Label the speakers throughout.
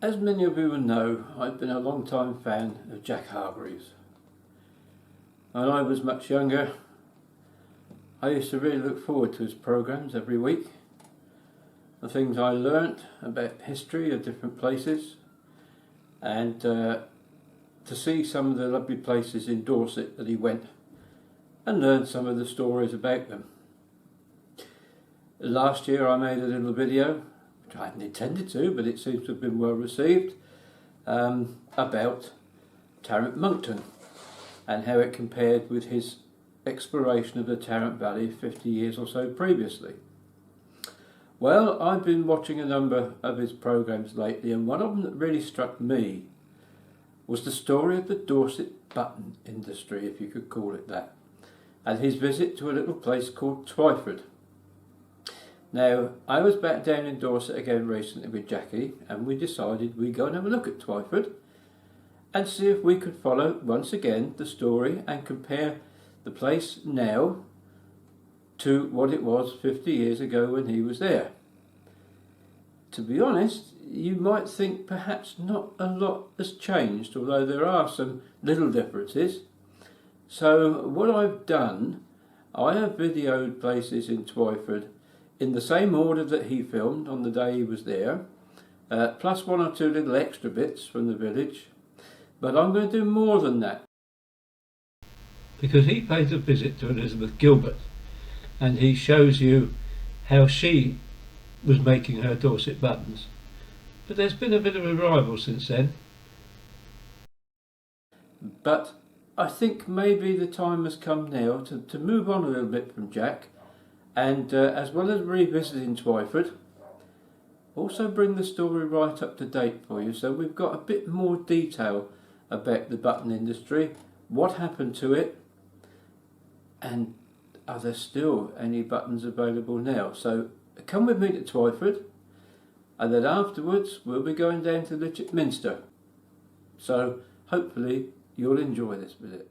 Speaker 1: As many of you will know, I've been a long-time fan of Jack Hargreaves. When I was much younger, I used to really look forward to his programmes every week. The things I learnt about history of different places, and to see some of the lovely places in Dorset that he went and learn some of the stories about them. Last year I made a little video, which I hadn't intended to, but it seems to have been well received, about Tarrant Monkton and how it compared with his exploration of the Tarrant Valley 50 years or so previously. Well, I've been watching a number of his programmes lately, and one of them that really struck me was the story of the Dorset Button industry, if you could call it that, and his visit to a little place called Twyford. Now, I was back down in Dorset again recently with Jackie, and we decided we'd go and have a look at Twyford and see if we could follow once again the story and compare the place now to what it was 50 years ago when he was there. To be honest, you might think perhaps not a lot has changed, although there are some little differences. So what I've done, I have videoed places in Twyford in the same order that he filmed on the day he was there, plus one or two little extra bits from the village. But I'm going to do more than that, because he pays a visit to Elizabeth Gilbert, and he shows you how she was making her Dorset buttons. But there's been a bit of a revival since then. But I think maybe the time has come now to move on a little bit from Jack, and as well as revisiting Twyford, also bring the story right up to date for you, so we've got a bit more detail about the button industry, what happened to it, and are there still any buttons available now. So come with me to Twyford, and then afterwards we'll be going down to Minster. So hopefully you'll enjoy this visit.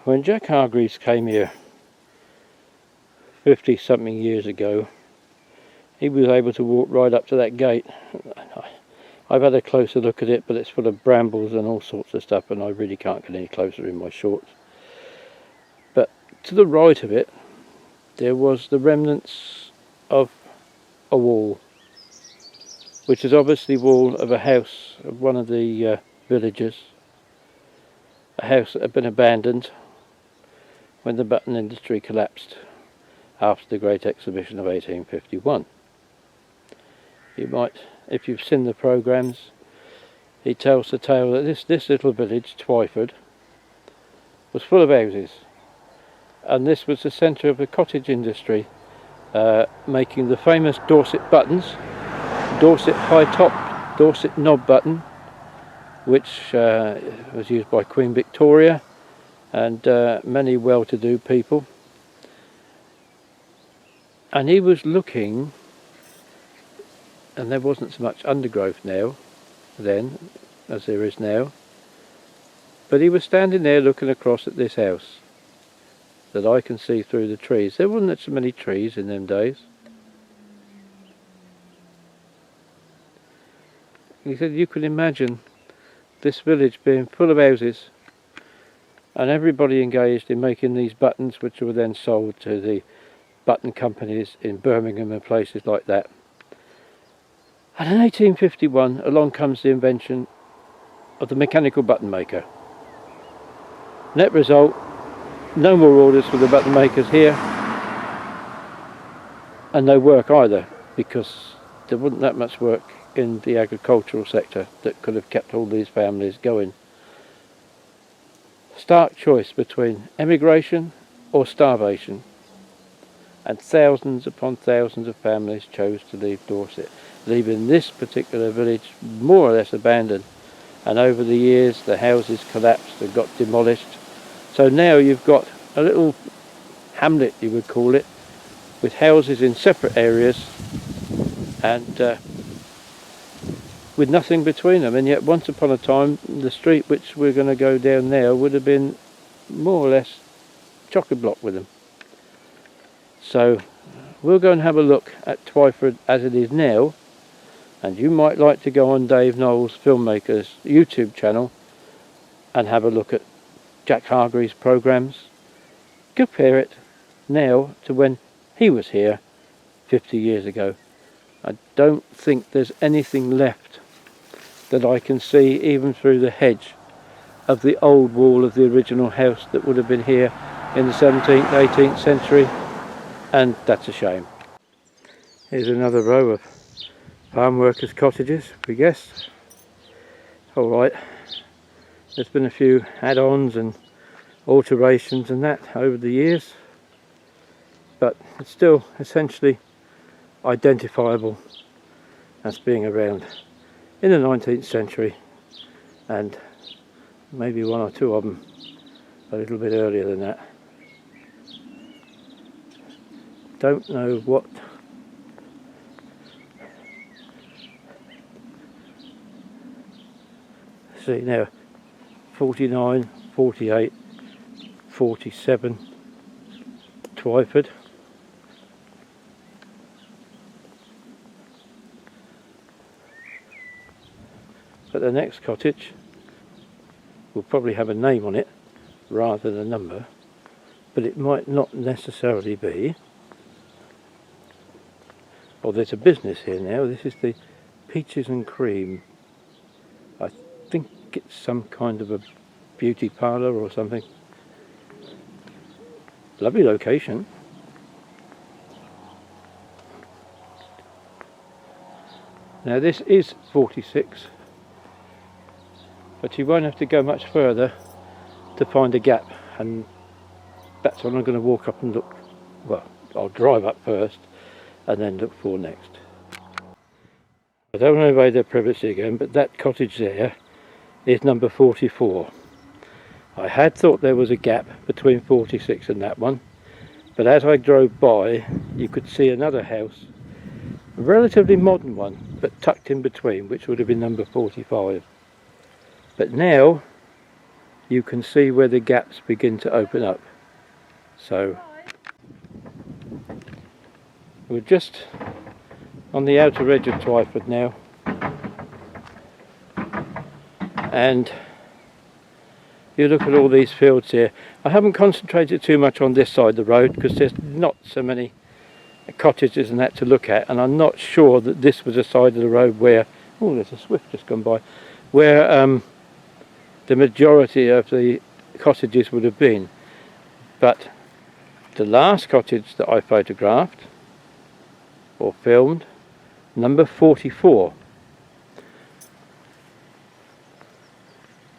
Speaker 1: When Jack Hargreaves came here 50 something years ago, he was able to walk right up to that gate. I've had a closer look at it, but it's full of brambles and all sorts of stuff, and I really can't get any closer in my shorts. But to the right of it, there was the remnants of a wall, which is obviously wall of a house of one of the villagers, a house that had been abandoned when the button industry collapsed after the Great Exhibition of 1851. You might, if you've seen the programmes, he tells the tale that this little village, Twyford, was full of houses, and this was the centre of the cottage industry, making the famous Dorset buttons, Dorset high top, Dorset knob button, which was used by Queen Victoria and many well-to-do people. And he was looking, and there wasn't so much undergrowth then as there is now, but he was standing there looking across at this house that I can see through the trees. There wasn't so many trees in them days. He said you can imagine this village being full of houses and everybody engaged in making these buttons, which were then sold to the button companies in Birmingham and places like that. And in 1851 along comes the invention of the mechanical button maker. Net result, no more orders for the button makers here, and no work either, because there wasn't that much work in the agricultural sector that could have kept all these families going. Stark choice between emigration or starvation, and thousands upon thousands of families chose to leave Dorset, leaving this particular village more or less abandoned, and over the years the houses collapsed and got demolished. So now you've got a little hamlet, you would call it, with houses in separate areas and with nothing between them, and yet once upon a time the street which we're going to go down now would have been more or less chock-a-block with them. So we'll go and have a look at Twyford as it is now, And you might like to go on Dave Knowle's Filmmakers YouTube channel and have a look at Jack Hargreaves' programmes. Compare it now to when he was here 50 years ago. I don't think there's anything left that I can see, even through the hedge, of the old wall of the original house that would have been here in the 17th, 18th century, and that's a shame. Here's another row of farm workers' cottages, we guess. Alright, there's been a few add-ons and alterations and that over the years, but it's still essentially identifiable as being around in the 19th century, and maybe one or two of them a little bit earlier than that. Don't know what see now, 49, 48, 47 Twyford. But the next cottage will probably have a name on it rather than a number, but it might not necessarily be. Oh, there's a business here now. This is the Peaches and Cream. I think it's some kind of a beauty parlour or something. Lovely location. Now this is 46, but you won't have to go much further to find a gap, and that's what I'm going to walk up and look. Well, I'll drive up first and then look for next. I don't want to invade their privacy again, but that cottage there is number 44. I had thought there was a gap between 46 and that one, but as I drove by you could see another house, a relatively modern one, but tucked in between, which would have been number 45. But now you can see where the gaps begin to open up. So we're just on the outer edge of Twyford now, and you look at all these fields here. I haven't concentrated too much on this side of the road because there's not so many cottages and that to look at, and I'm not sure that this was a side of the road where, oh, there's a swift just gone by, where the majority of the cottages would have been. But the last cottage that I photographed or filmed, number 44.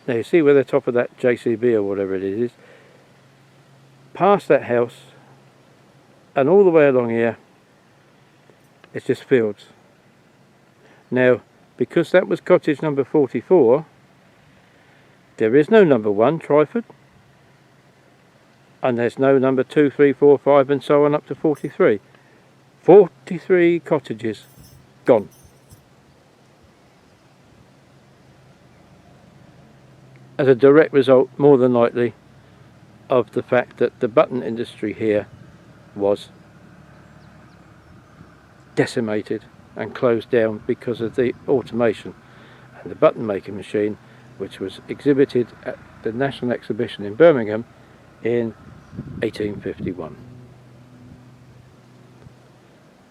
Speaker 1: Now you see where the top of that JCB or whatever it is, past that house and all the way along here, it's just fields. Now because that was cottage number 44, there is no number 1 Twyford, and there's no number 2, 3, 4, 5 and so on up to 43. 43 cottages gone. As a direct result, more than likely, of the fact that the button industry here was decimated and closed down because of the automation, and the button making machine, which was exhibited at the National Exhibition in Birmingham in 1851.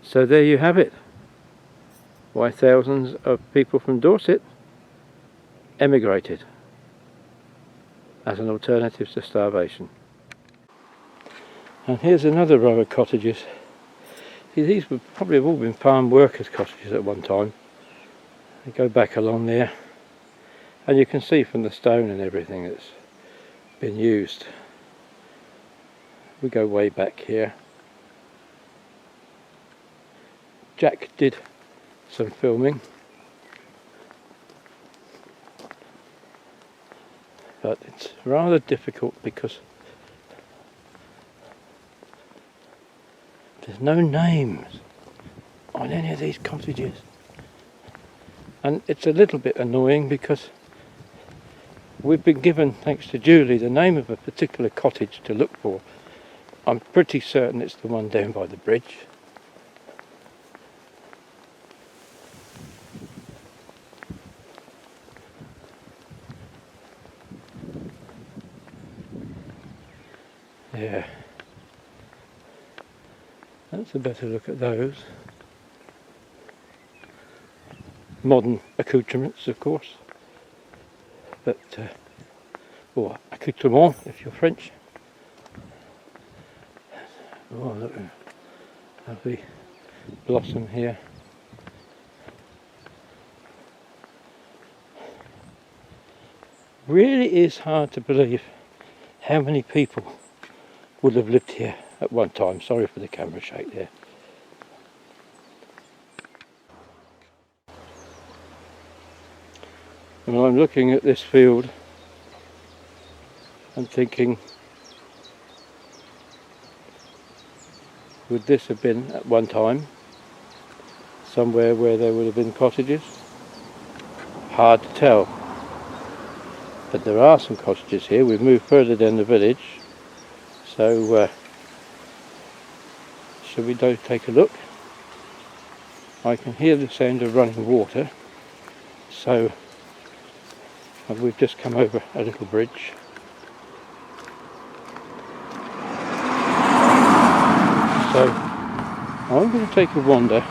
Speaker 1: So there you have it, why thousands of people from Dorset emigrated as an alternative to starvation. And here's another row of cottages. See, these would probably have all been farm workers' cottages at one time. They go back along there, and you can see from the stone and everything that's been used. We go way back here. Jack did some filming, but it's rather difficult because there's no names on any of these cottages, and it's a little bit annoying because we've been given, thanks to Julie, the name of a particular cottage to look for. I'm pretty certain it's the one down by the bridge. there. That's a better look at those. Modern accoutrements, of course, but or accoutrement if you're French. Oh, look, lovely blossom here. Really is hard to believe how many people would have lived here at one time. Sorry for the camera shake there. And when I'm looking at this field, I'm thinking, would this have been at one time somewhere where there would have been cottages? Hard to tell. But there are some cottages here. We've moved further down the village, so shall we go take a look? I can hear the sound of running water, so we've just come over a little bridge. So I'm going to take a wander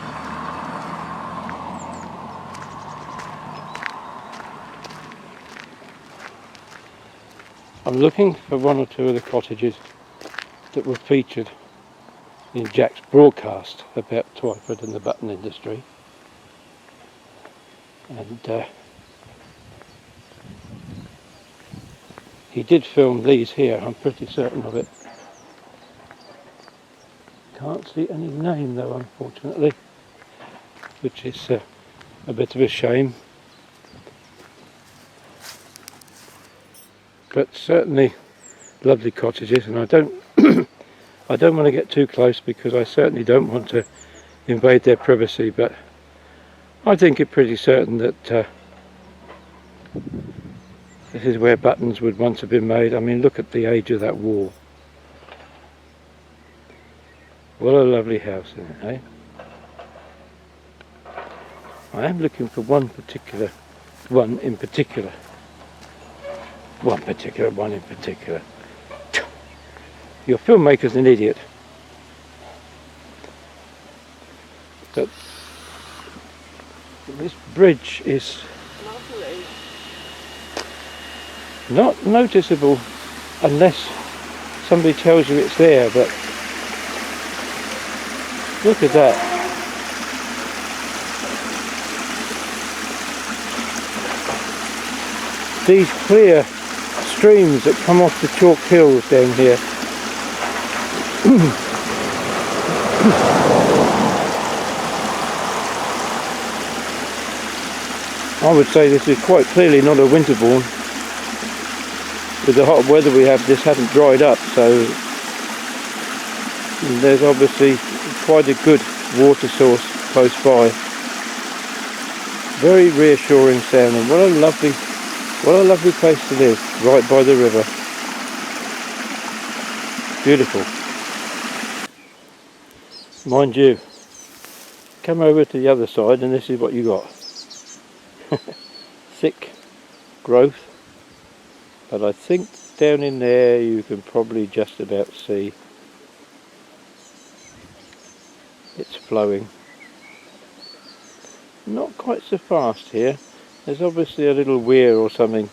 Speaker 1: I'm looking for one or two of the cottages that were featured in Jack's broadcast about Twyford and the button industry. And he did film these here, I'm pretty certain of it. Can't see any name though, unfortunately, which is a bit of a shame. But certainly lovely cottages, and I don't I don't want to get too close because I certainly don't want to invade their privacy, but I think it's pretty certain that this is where buttons would once have been made. I mean, look at the age of that wall. What a lovely house, isn't it, eh? I am looking for one in particular. Your filmmaker's an idiot. But this bridge is not noticeable unless somebody tells you it's there, but look at that. These clear streams that come off the chalk hills down here. I would say this is quite clearly not a winterbourne. With the hot weather we have, this hasn't dried up, so there's obviously quite a good water source close by. Very reassuring sound, and what a lovely place to live, right by the river. Beautiful. Mind you, come over to the other side and this is what you got. Thick growth, but I think down in there you can probably just about see it's flowing. Not quite so fast here. There's obviously a little weir or something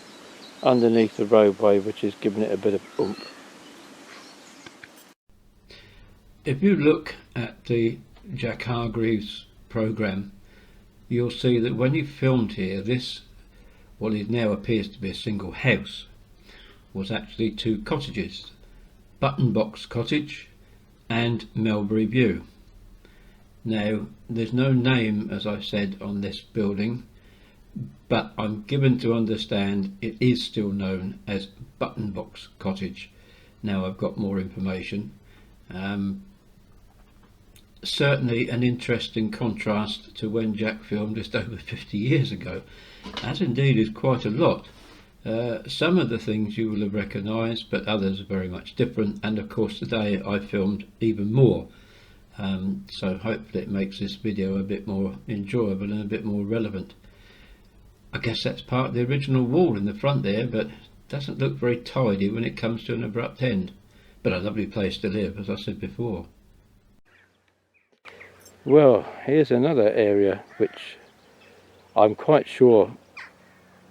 Speaker 1: underneath the roadway which is giving it a bit of oomph. If you look at the Jack Hargreaves programme, you'll see that when he filmed here, this, what it now appears to be a single house, was actually two cottages, Button Box Cottage and Melbury View. Now, there's no name, as I said, on this building, but I'm given to understand it is still known as Button Box Cottage. Now I've got more information. Certainly an interesting contrast to when Jack filmed just over 50 years ago, as indeed is quite a lot. Some of the things you will have recognised, but others are very much different, and of course today I filmed even more. So hopefully it makes this video a bit more enjoyable and a bit more relevant. I guess that's part of the original wall in the front there, but doesn't look very tidy when it comes to an abrupt end. but a lovely place to live, as I said before. Well, here's another area which I'm quite sure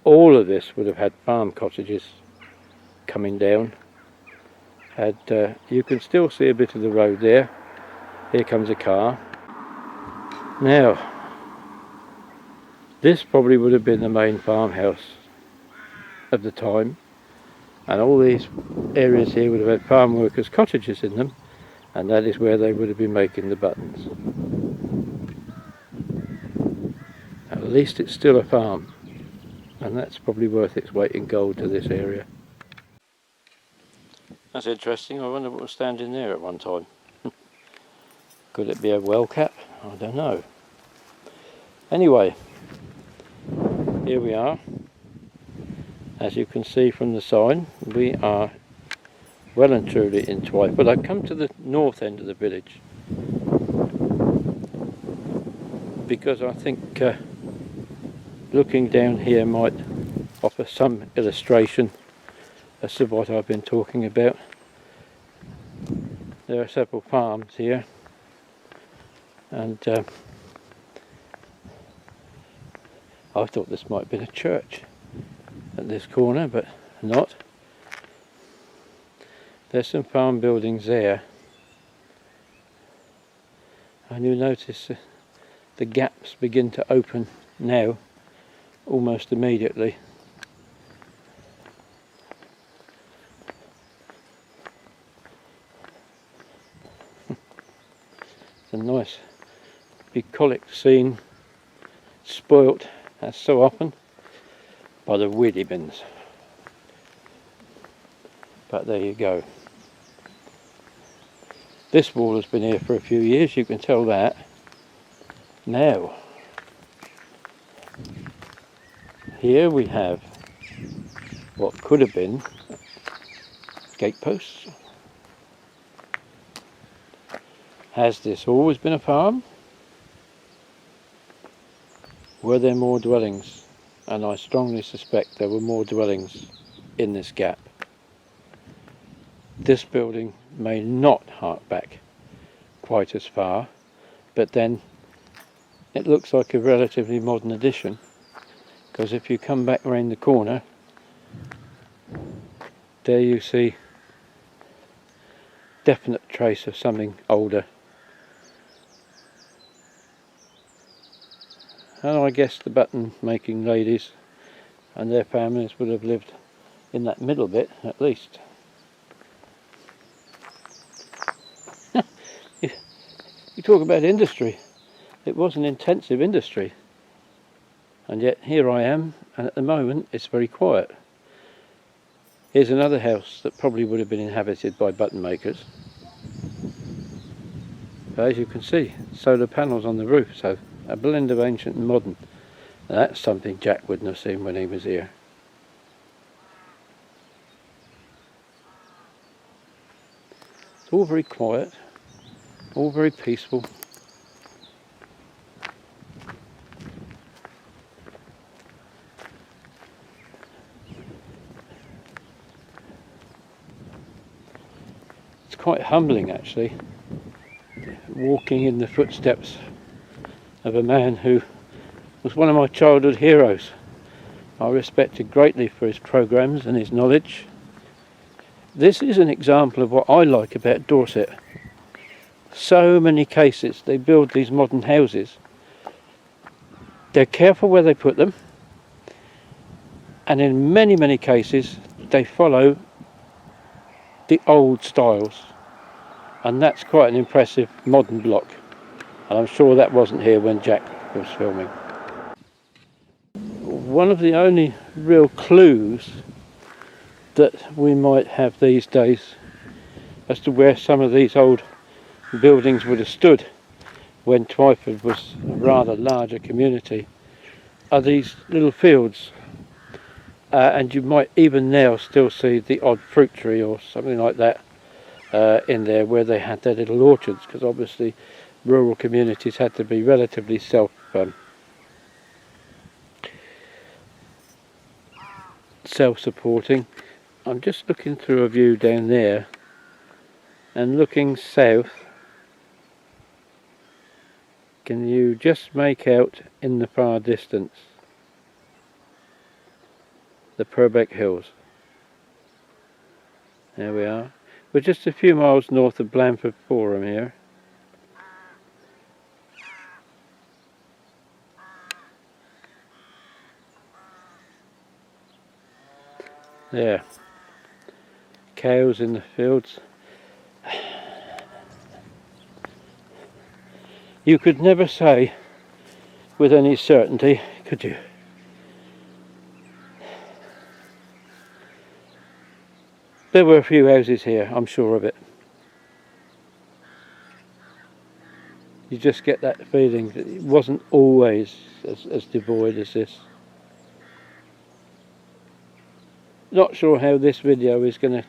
Speaker 1: all of this would have had farm cottages coming down. And you can still see a bit of the road there. Here comes a car. Now, this probably would have been the main farmhouse of the time, and all these areas here would have had farm workers' cottages in them, and that is where they would have been making the buttons. At least it's still a farm, and that's probably worth its weight in gold to this area. That's interesting. I wonder what was standing there at one time. Could it be a well cap? I don't know. Anyway, here we are. As you can see from the sign, we are well and truly in Twyford. I've come to the north end of the village because I think looking down here might offer some illustration as to what I've been talking about. There are several farms here, and I thought this might have been a church at this corner, but not. There's some farm buildings there, and you notice the gaps begin to open now almost immediately. It's a nice bucolic scene, spoilt as so often by the wheelie bins. But there you go. This wall has been here for a few years, you can tell that. Now, here we have what could have been gateposts. Has this always been a farm? Were there more dwellings? And I strongly suspect there were more dwellings in this gap. This building may not hark back quite as far, but then it looks like a relatively modern addition, because if you come back round the corner, there you see definite trace of something older. And I guess the button making ladies and their families would have lived in that middle bit at least. You talk about industry. It was an intensive industry, and yet here I am, and at the moment it's very quiet. Here's another house that probably would have been inhabited by button makers. But as you can see, solar panels on the roof, so a blend of ancient and modern. Now that's something Jack wouldn't have seen when he was here. It's all very quiet, all very peaceful. It's quite humbling actually, walking in the footsteps of a man who was one of my childhood heroes. I respected greatly for his programmes and his knowledge. This is an example of what I like about Dorset. So many cases they build these modern houses. They're careful where they put them, and in many cases they follow the old styles, and that's quite an impressive modern block, and I'm sure that wasn't here when Jack was filming. One of the only real clues that we might have these days as to where some of these old buildings would have stood when Twyford was a rather larger community are these little fields, and you might even now still see the odd fruit tree or something like that in there where they had their little orchards, because obviously rural communities had to be relatively self-supporting. I'm just looking through a view down there, and looking south, can you just make out in the far distance the Purbeck Hills? There we are. We're just a few miles north of Blandford Forum here. There. Cows in the fields. You could never say with any certainty, could you? There were a few houses here, I'm sure of it. You just get that feeling that it wasn't always as devoid as this. Not sure how this video is going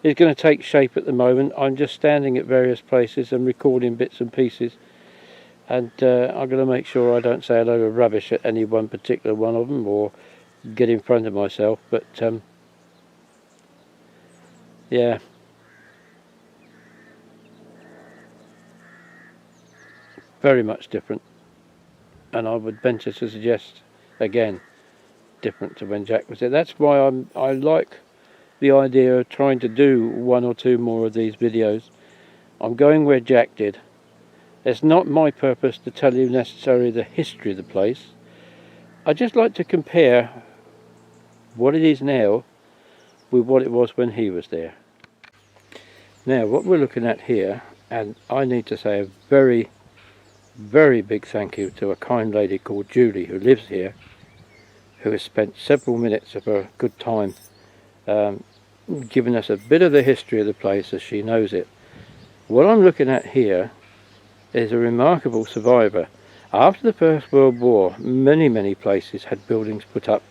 Speaker 1: to take shape at the moment. I'm just standing at various places and recording bits and pieces, and I'm going to make sure I don't say a load of rubbish at any one particular one of them or get in front of myself, but yeah, very much different, and I would venture to suggest again different to when Jack was there. That's why I like the idea of trying to do one or two more of these videos. I'm going where Jack did. It's not my purpose to tell you necessarily the history of the place. I just like to compare what it is now with what it was when he was there. Now what we're looking at here, and I need to say a very, very big thank you to a kind lady called Julie who lives here, who has spent several minutes of her good time giving us a bit of the history of the place as she knows it. What I'm looking at here is a remarkable survivor. After the First World War, many places had buildings put up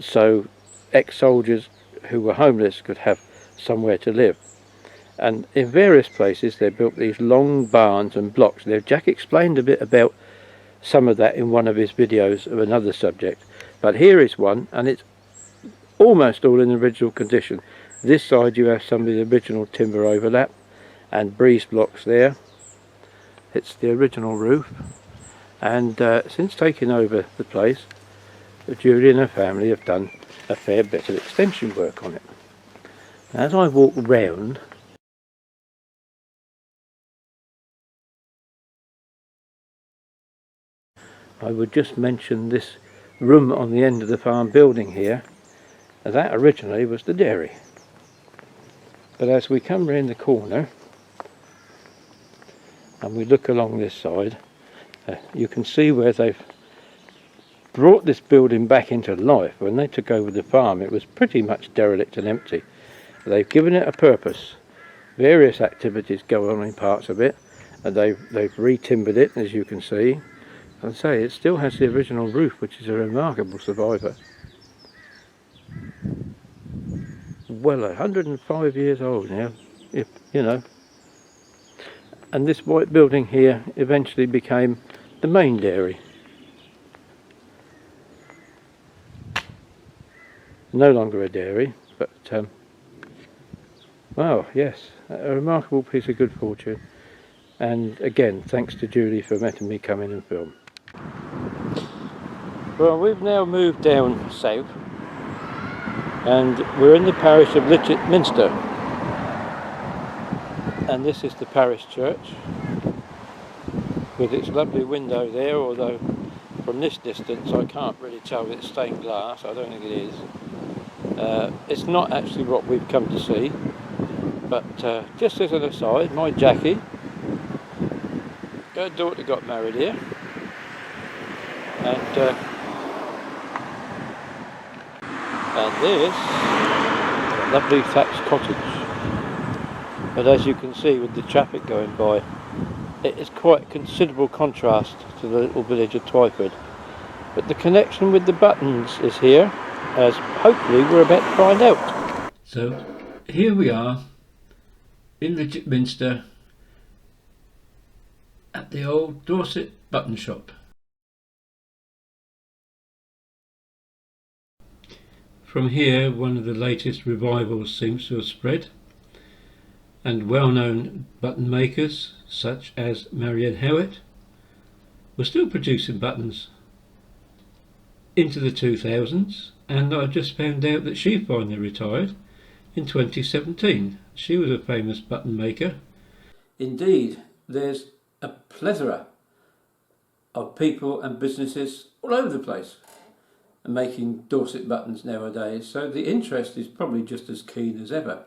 Speaker 1: so ex-soldiers who were homeless could have somewhere to live. And in various places they built these long barns and blocks. Now Jack explained a bit about some of that in one of his videos of another subject, but here is one, and it's almost all in original condition. This side you have some of the original timber overlap and breeze blocks there. It's the original roof, and since taking over the place, Julie and her family have done a fair bit of extension work on it. As I walk round, I would just mention this room on the end of the farm building here. That originally was the dairy, but as we come round the corner and we look along this side, you can see where they've brought this building back into life. When they took over the farm it was pretty much derelict and empty. They've given it a purpose. Various activities go on in parts of it, and they've re-timbered it, as you can see. As I say, it still has the original roof, which is a remarkable survivor. Well, 105 years old now, if you know. And this white building here eventually became the main dairy. No longer a dairy, but wow, yes, a remarkable piece of good fortune. And again, thanks to Julie for letting me come in and film. Well, we've now moved down south, and we're in the parish of Minster. And this is the parish church with its lovely window there, although from this distance I can't really tell if it's stained glass. I don't think it is. It's not actually what we've come to see, but just as an aside, my Jackie, her daughter got married here, and this lovely thatched cottage. But as you can see with the traffic going by, it is quite a considerable contrast to the little village of Twyford. But the connection with the Buttons is here, as hopefully we're about to find out. So here we are in the Minster at the old Dorset Button shop. From here one of the latest revivals seems to have spread, and well-known button makers such as Marianne Howitt were still producing buttons into the 2000s, and I just found out that she finally retired in 2017. She was a famous button maker. Indeed, there's a plethora of people and businesses all over the place making Dorset buttons nowadays, so the interest is probably just as keen as ever.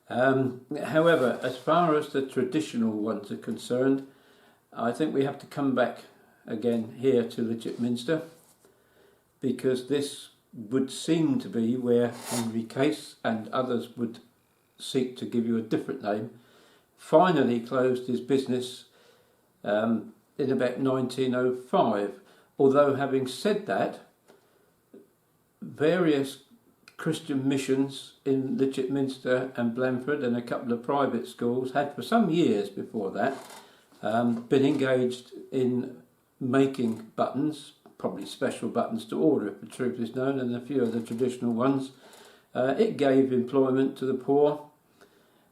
Speaker 1: However, as far as the traditional ones are concerned, I think we have to come back again here to Litchfield, because this would seem to be where Henry Case and others would seek to give you a different name, finally closed his business in about 1905. Although, having said that, various Christian missions in Litchfield and Blandford and a couple of private schools had for some years before that been engaged in making buttons, probably special buttons to order if the truth is known, and a few of the traditional ones. It gave employment to the poor,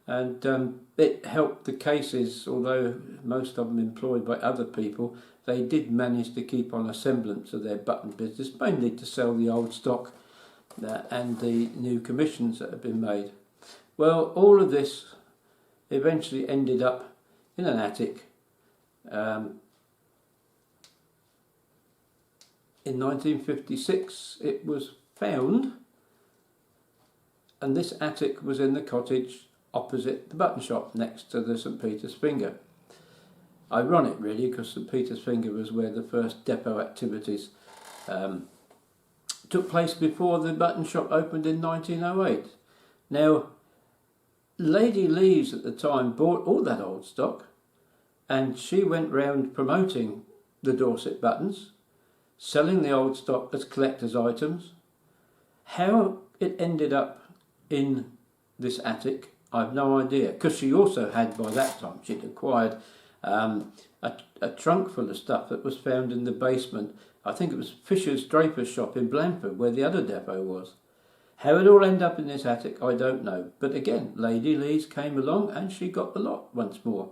Speaker 1: and it helped the Cases, although most of them employed by other people. They did manage to keep on a semblance of their button business, mainly to sell the old stock and the new commissions that have been made. Well, all of this eventually ended up in an attic. In 1956 it was found, and this attic was in the cottage opposite the button shop next to the St Peter's Finger. Ironic really, because St Peter's Finger was where the first depot activities took place before the button shop opened in 1908. Now, Lady Lees at the time bought all that old stock, and she went round promoting the Dorset buttons, selling the old stock as collector's items. How it ended up in this attic, I've no idea, because she also had, by that time, she'd acquired a trunk full of stuff that was found in the basement. I think it was Fisher's Draper's shop in Blandford, where the other depot was. How it all ended up in this attic, I don't know. But again, Lady Lees came along and she got the lot once more.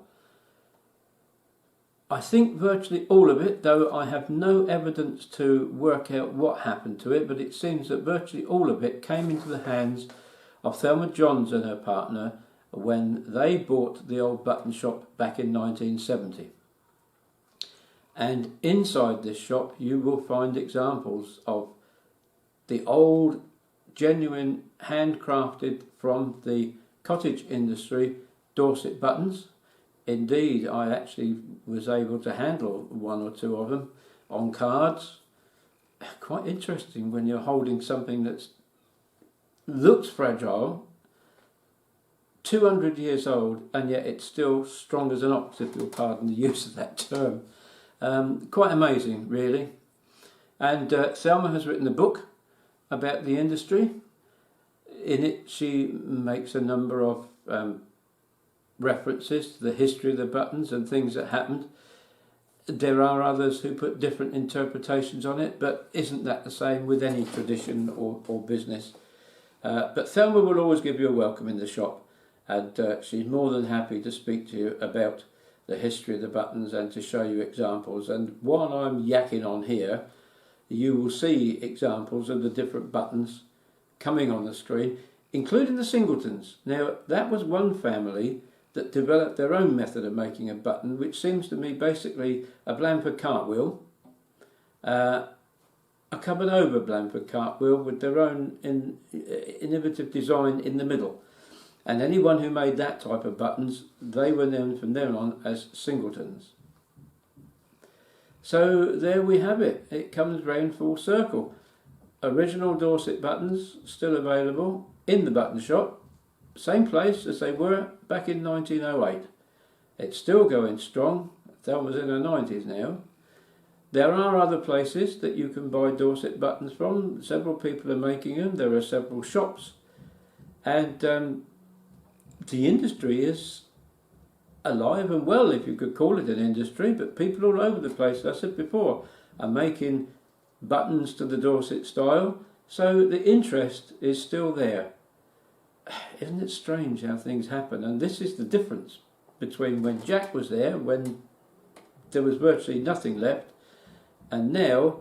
Speaker 1: I think virtually all of it, though I have no evidence to work out what happened to it, but it seems that virtually all of it came into the hands of Thelma Johns and her partner when they bought the old button shop back in 1970. And inside this shop you will find examples of the old, genuine, handcrafted from the cottage industry Dorset buttons. Indeed, I actually was able to handle one or two of them on cards. Quite interesting when you're holding something that looks fragile, 200 years old, and yet it's still strong as an ox, if you'll pardon the use of that term. Quite amazing, really. And Thelma has written a book about the industry. In it she makes a number of references to the history of the buttons and things that happened. There are others who put different interpretations on it, but isn't that the same with any tradition or business? But Thelma will always give you a welcome in the shop, and she's more than happy to speak to you about the history of the buttons and to show you examples. And while I'm yakking on here, you will see examples of the different buttons coming on the screen, including the singletons. Now, that was one family that developed their own method of making a button, which seems to me basically a Blandford cartwheel, a covered over Blandford cartwheel with their own innovative design in the middle. And anyone who made that type of buttons, they were known from then on as singletons. So there we have it. It comes round full circle. Original Dorset buttons still available in the button shop, same place as they were back in 1908. It's still going strong. Thelma's in her 90s now. There are other places that you can buy Dorset buttons from. Several people are making them. There are several shops, and the industry is alive and well, if you could call it an industry, but people all over the place, as I said before, are making buttons to the Dorset style, so the interest is still there. isn't it strange how things happen? And this is the difference between when Jack was there, when there was virtually nothing left, and now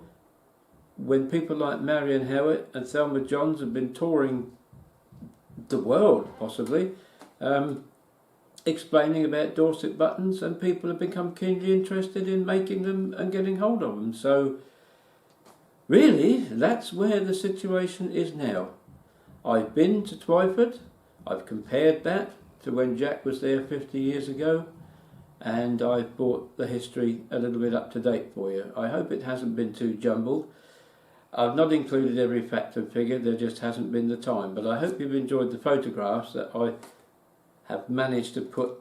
Speaker 1: when people like Marion Howitt and Thelma Johns have been touring the world, possibly, explaining about Dorset buttons, and people have become keenly interested in making them and getting hold of them. So really, that's where the situation is now. I've been to Twyford, I've compared that to when Jack was there 50 years ago, and I've brought the history a little bit up to date for you. I hope it hasn't been too jumbled. I've not included every fact and figure, there just hasn't been the time, but I hope you've enjoyed the photographs that I have managed to put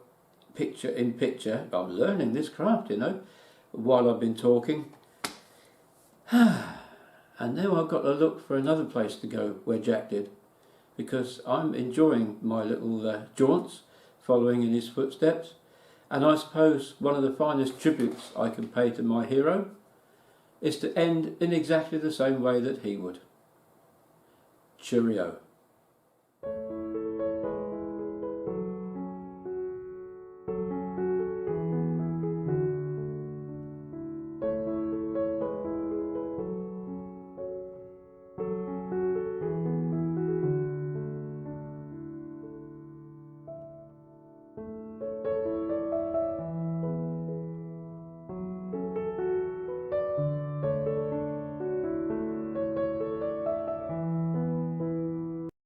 Speaker 1: picture in picture. I'm learning this craft, you know, while I've been talking. And now I've got to look for another place to go where Jack did, because I'm enjoying my little jaunts following in his footsteps. And I suppose one of the finest tributes I can pay to my hero is to end in exactly the same way that he would. Cheerio.